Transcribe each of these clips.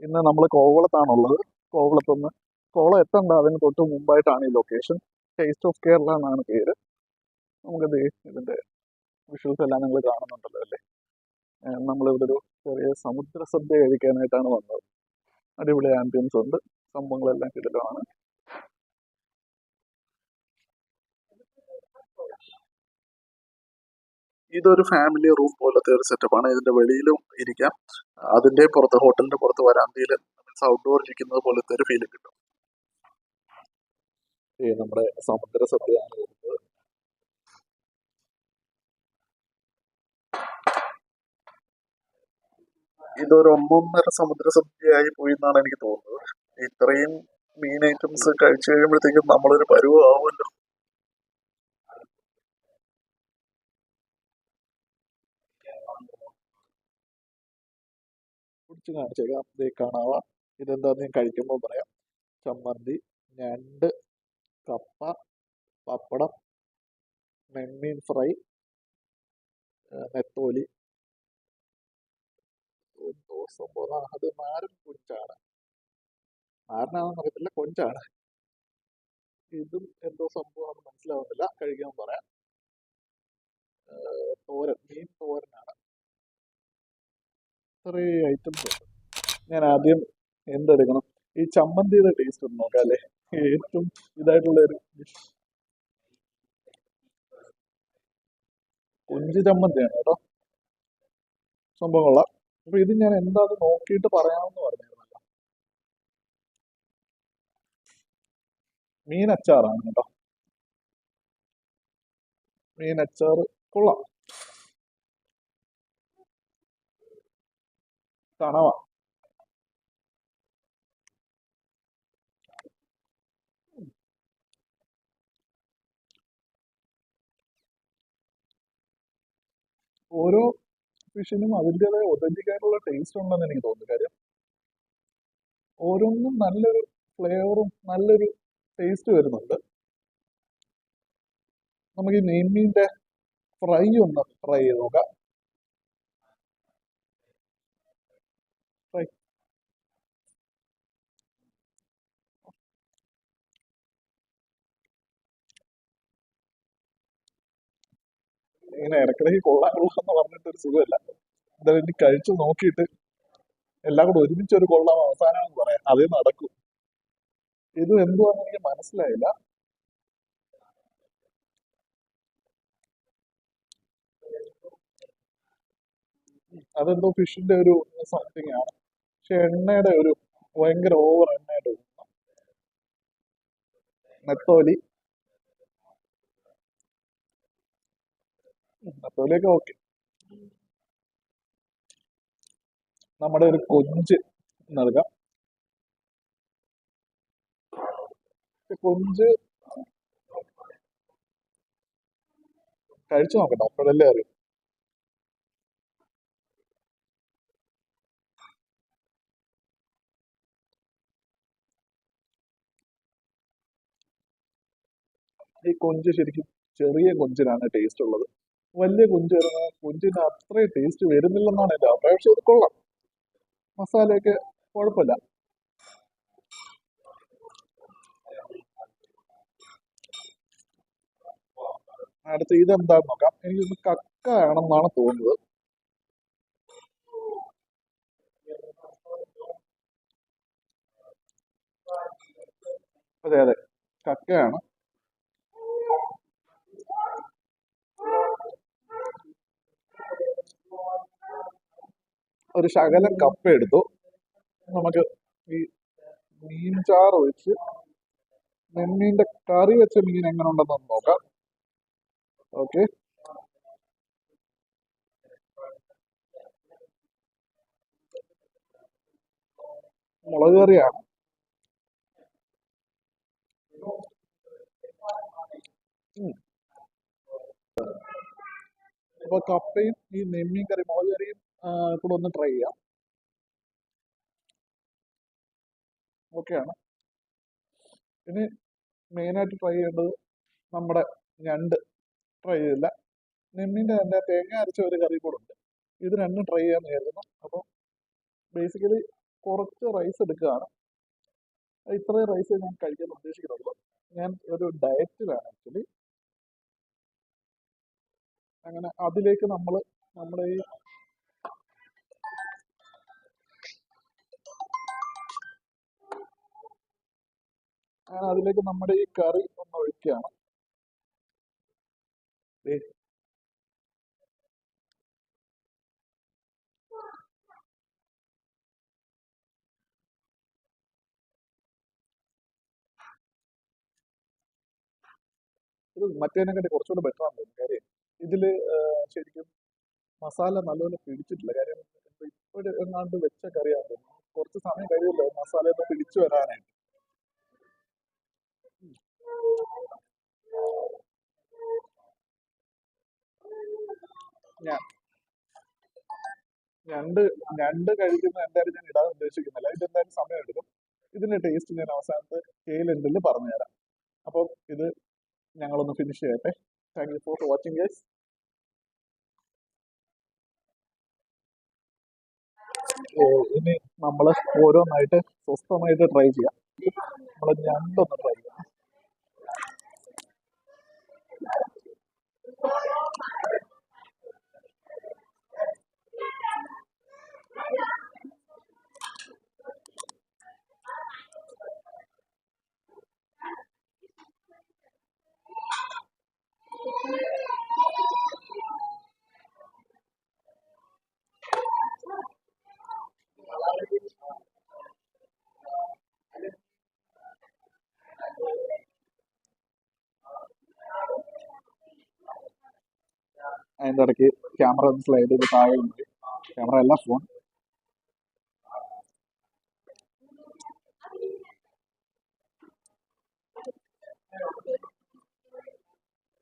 ഇന്ന് നമ്മൾ കോവളത്താണുള്ളത്. കോവളത്തുനിന്ന് കോവളം എത്തണ്ട, അതിന് തൊട്ട് മുമ്പായിട്ടാണ് ഈ ലൊക്കേഷൻ. ടേസ്റ്റ് ഓഫ് കേരള എന്നാണ് പേര്. നമുക്ക് ഇതിന്റെ വിഷ്വൽസ് എല്ലാം നിങ്ങൾ കാണുന്നുണ്ടല്ലോ അല്ലേ. നമ്മളിവിടെ ഒരു ചെറിയ സമുദ്ര സദ്യ കഴിക്കാനായിട്ടാണ് വന്നത്. അടിപൊളി ആംബിയൻസ് ഉണ്ട്, സംഭവങ്ങളെല്ലാം കിടലാണ്. ഇതൊരു ഫാമിലി റൂം പോലത്തെ ഒരു സെറ്റപ്പാണ്. ഇതിന്റെ വെളിയിലും ഇരിക്കാം, അതിന്റെ പുറത്ത് ഹോട്ടലിന്റെ പുറത്ത് വരാന്തയിൽ മീൻസ് ഔട്ട്ഡോർ ഇരിക്കുന്നത് പോലത്തെ ഒരു ഫീൽ കിട്ടും. നമ്മുടെ സമുദ്ര സദ്യയാണ് വരുന്നത്. ഇതൊരു ഒന്നൊന്നര സമുദ്ര സദ്യയായി പോയി എന്നാണ് എനിക്ക് തോന്നുന്നത്. ഇത്രയും മീൻ ഐറ്റംസ് കഴിച്ചു കഴിയുമ്പോഴത്തേക്കും നമ്മളൊരു പരുവാവുമല്ലോ. കുടിച്ച് കാണിച്ചേക്കാം, ദേ കാണാവാ. ഇതെന്താന്ന് ഞാൻ കഴിക്കുമ്പോൾ പറയാം. ചമ്മന്തി, ഞണ്ട്, കപ്പ, പപ്പടം, നെന്മീൻ ഫ്രൈ, നെത്തോലി, എന്തോ സംഭവം. അത് നാരൻ കൊഞ്ചാണ്, നാരനാണെന്ന് അറിയത്തില്ല, കൊഞ്ചാണ്. ഇതും എന്തോ സംഭവം മനസ്സിലാവുന്നില്ല, കഴിക്കാൻ പറയാം. തോരൻ, മീൻ തോരനാണ്. ഇത്രയും ഐറ്റംസ് ഉണ്ട്. ഞാൻ ആദ്യം എന്തെടുക്കണം, ഈ ചമ്മന്തിയുടെ ടേസ്റ്റ് ഒന്ന് നോക്കാം അല്ലേ. ഏറ്റവും ഇതായിട്ടുള്ള ഒരു ഡിഷ് കൊഞ്ച് ചമ്മന്തിയാണ് കേട്ടോ. സംഭവം കൊള്ളാം. അപ്പൊ ഇത് ഞാൻ എന്താന്ന് നോക്കിയിട്ട് പറയാമെന്ന് പറഞ്ഞിരുന്നല്ലോ. മീൻ അച്ചാറാണ് കേട്ടോ. മീൻ അച്ചാറ് കൊള്ളാം, കണവ. ഓരോ ഫിഷിനും അതിൻ്റെതായ ഒതന്റിക് ആയിട്ടുള്ള ടേസ്റ്റ് ഉണ്ടെന്ന് എനിക്ക് തോന്നുന്നു. കാര്യം ഓരോന്നും നല്ലൊരു ഫ്ലേവറും നല്ലൊരു ടേസ്റ്റ് വരുന്നുണ്ട്. നമുക്ക് ഈ നെയ്മീൻ്റെ ഫ്രൈ ഒന്ന് ട്രൈ ചെയ്ത് നോക്കാം. ഫ്രൈ ഇങ്ങനെ ഇടയ്ക്കിടയ്ക്ക് കൊള്ളാമെന്ന് പറഞ്ഞിട്ടൊരു സുഖമല്ല. എന്തായാലും ഇനി കഴിച്ചു നോക്കിയിട്ട് എല്ലാം കൂടെ ഒരുമിച്ച് ഒരു കൊള്ളാം അവസാനം എന്ന് പറയാം, അതേ നടക്കും. ഇത് എന്തുവാന്ന് എനിക്ക് മനസ്സിലായില്ല. അതെന്തോ ഫിഷിന്റെ ഒരു സംതിങ് ആണ്, പക്ഷെ എണ്ണയുടെ ഒരു ഭയങ്കര ഓവർ എണ്ണയുടെ ഒരു നെത്തോലി. നെത്തോലിയൊക്കെ ഓക്കെ. നമ്മുടെ ഒരു കൊഞ്ച് നൽകാം. കൊഞ്ച് കഴിച്ചു നോക്കട്ടെ, അപ്പോഴല്ലേ അറിയും. ഈ കൊഞ്ച് ശരിക്കും ചെറിയ കൊഞ്ചിനാണ് ടേസ്റ്റ് ഉള്ളത്. വലിയ കൊഞ്ച് വരുന്ന കൊഞ്ചിന് അത്രയും ടേസ്റ്റ് വരുന്നില്ലെന്നാണ് എൻ്റെ അഭിപ്രായം. പക്ഷെ ഇത് കൊള്ളാം, മസാലയൊക്കെ കുഴപ്പമില്ല. അടുത്ത് ഇതെന്താന്ന് നോക്കാം. എനിക്കിത് കക്ക ആണെന്നാണ് തോന്നുന്നത്. അതെ അതെ, കക്കയാണ്. ഒരു ശകലം കപ്പ എടുത്തു. നമുക്ക് ഈ മീൻ ചാറ് ഒഴിച്ച് നെന്മീൻ്റെ കറി വെച്ച മീൻ എങ്ങനെ ഉണ്ടെന്ന് നോക്കാം. ഓക്കെ, മുളക് കറിയാണ്. അപ്പൊ കപ്പയും ഈ നെമ്മീൻ കറി മുളക് കറിയും കൂടെ ഒന്ന് ട്രൈ ചെയ്യാം. ഓക്കെയാണ്. ഇനി മെയിനായിട്ട് ട്രൈ ചെയ്യേണ്ടത് നമ്മുടെ ഞണ്ട്. ട്രൈ ചെയ്തില്ല. നെമ്മീൻ്റെ തന്നെ തേങ്ങ അരച്ച ഒരു കറി കൂടെ ഉണ്ട്. ഇത് രണ്ടും ട്രൈ ചെയ്യാമെന്ന് വിചാരിക്കുന്നു. അപ്പോൾ ബേസിക്കലി കുറച്ച് റൈസ് എടുക്കുകയാണ്. ഇത്രയും റൈസ് ഞാൻ കഴിക്കാൻ ഉദ്ദേശിക്കുന്നുള്ളൂ. ഞാൻ ഒരു ഡയറ്റിലാണ് ആക്ച്വലി. അങ്ങനെ അതിലേക്ക് നമ്മുടെ ഈ കറി ഒന്ന് ഒഴിക്കുകയാണ്. ഇത് മറ്റേതിനെക്കാട്ടി കുറച്ചുകൂടെ ബെറ്റർ ആണെന്ന് തോന്നുന്നു. കാര്യം ഇതില് ശരിക്കും മസാല നല്ലപോലെ പിടിച്ചിട്ടില്ല. കാര്യം ഇപ്പോഴും എങ്ങാണ്ട് വെച്ച കറിയാണെന്ന് തോന്നുന്നു. കുറച്ച് സമയം കഴിയുമല്ലോ മസാലയൊക്കെ പിടിച്ചു വരാനായിട്ട്. ഞാൻ ഞണ്ട് കഴിക്കുന്ന എന്തായാലും ഞാൻ ഇടാൻ ഉദ്ദേശിക്കുന്നില്ല. ഇതെന്തായാലും സമയം എടുക്കും. ഇതിന്റെ ടേസ്റ്റ് ഞാൻ അവസാനത്തെ ടേലെൻഡിൽ പറഞ്ഞുതരാം. അപ്പം ഇത് ഞങ്ങളൊന്ന് ഫിനിഷ് ചെയ്യട്ടെ. Thank you for watching guys. ഇനി നമ്മൾ ഓരോന്നായിട്ട് സ്വസ്ഥമായിട്ട് ട്രൈ ചെയ്യാം. നമ്മൾ ഞണ്ടൊന്ന് ട്രൈ ചെയ്യാം. അതിൻ്റെ ഇടയ്ക്ക് ക്യാമറ ഒന്ന് സ്ലൈഡ് ചെയ്ത് താഴെ ഉണ്ട്. ക്യാമറ അല്ല, ഫോൺ.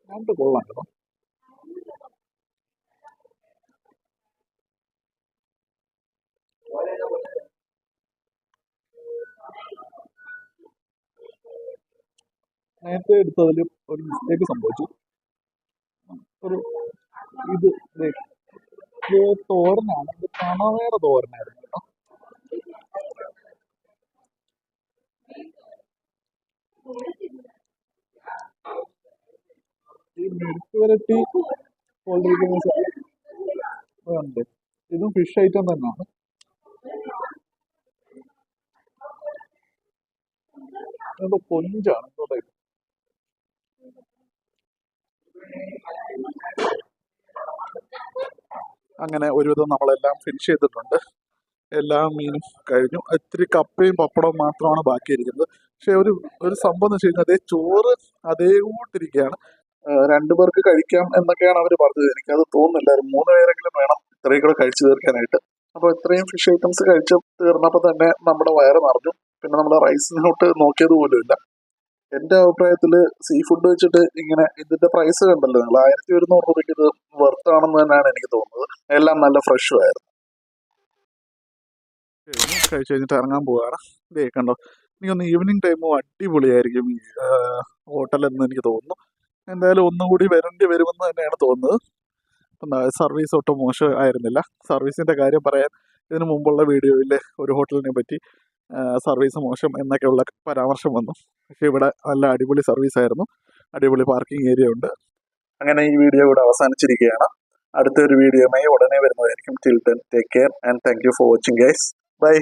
ഞണ്ട് കൊള്ളാം കേട്ടോ. നേരത്തെ എടുത്തതിൽ ഒരു മിസ്റ്റേക്ക് സംഭവിച്ചു. ഒരു ഇത് തോരനാണ്, ഇത് കണവേറെ തോരനായിരുന്നു കേട്ടോ. ഈ മെഴുക്ക് വരട്ടി പോണ്ടിരിക്കുന്ന ഇതും ഫിഷ് ഐറ്റം തന്നെയാണ്. എന്തോ കൊഞ്ചാണ് എന്തോ ടൈപ്പ്. അങ്ങനെ ഒരുവിധം നമ്മളെല്ലാം ഫിനിഷ് ചെയ്തിട്ടുണ്ട്. എല്ലാ മീനും കഴിഞ്ഞു. ഇത്തിരി കപ്പയും പപ്പടവും മാത്രമാണ് ബാക്കിയിരിക്കുന്നത്. പക്ഷെ ഒരു സംഭവം എന്ന് വെച്ച് കഴിഞ്ഞാൽ അതേ ചോറ് അതേ കൂട്ടിരിക്കുകയാണ്. 2 പേർക്ക് കഴിക്കാം എന്നൊക്കെയാണ് അവർ പറഞ്ഞത്. എനിക്കത് തോന്നുന്നില്ല. 3 പേരെങ്കിലും വേണം ഇത്രയും കൂടെ കഴിച്ചു തീർക്കാനായിട്ട്. അപ്പോൾ ഇത്രയും ഫിഷ് ഐറ്റംസ് കഴിച്ച് തീർന്നപ്പോൾ തന്നെ നമ്മുടെ വയറ് നിറഞ്ഞു. പിന്നെ നമ്മുടെ റൈസിനോട്ട് നോക്കിയത് പോലും ഇല്ല. എൻ്റെ അഭിപ്രായത്തിൽ സീ ഫുഡ് വെച്ചിട്ട് ഇങ്ങനെ ഇതിന്റെ പ്രൈസ് കണ്ടല്ലോ നിങ്ങൾ, 1100 രൂപയ്ക്ക് ഇത് വർത്ത് ആണെന്ന് തന്നെയാണ് എനിക്ക് തോന്നുന്നത്. എല്ലാം നല്ല ഫ്രഷും ആയിരുന്നു. കഴിച്ചു കഴിഞ്ഞിട്ട് ഇറങ്ങാൻ പോവുകയാണ്. ഇതേ കണ്ടോ, എനിക്കൊന്ന് ഈവനിങ് ടൈമും അടിപൊളിയായിരിക്കും ഈ ഹോട്ടലെന്ന് എനിക്ക് തോന്നുന്നു. എന്തായാലും ഒന്നുകൂടി വരേണ്ടി വരുമെന്ന് തന്നെയാണ് തോന്നുന്നത്. സർവീസ് ഒട്ടും മോശം ആയിരുന്നില്ല. സർവീസിൻ്റെ കാര്യം പറയാൻ ഇതിനു മുമ്പുള്ള വീഡിയോയിൽ ഒരു ഹോട്ടലിനെ പറ്റി സർവീസ് മോശം എന്നൊക്കെയുള്ള പരാമർശം വന്നു. പക്ഷേ ഇവിടെ നല്ല അടിപൊളി സർവീസ് ആയിരുന്നു. അടിപൊളി പാർക്കിംഗ് ഏരിയ ഉണ്ട്. അങ്ങനെ ഈ വീഡിയോ ഇവിടെ അവസാനിച്ചിരിക്കുകയാണ്. അടുത്തൊരു വീഡിയോയുമായി ഉടനെ വരുന്നതായിരിക്കും. Till then take care and thank you for watching guys. By.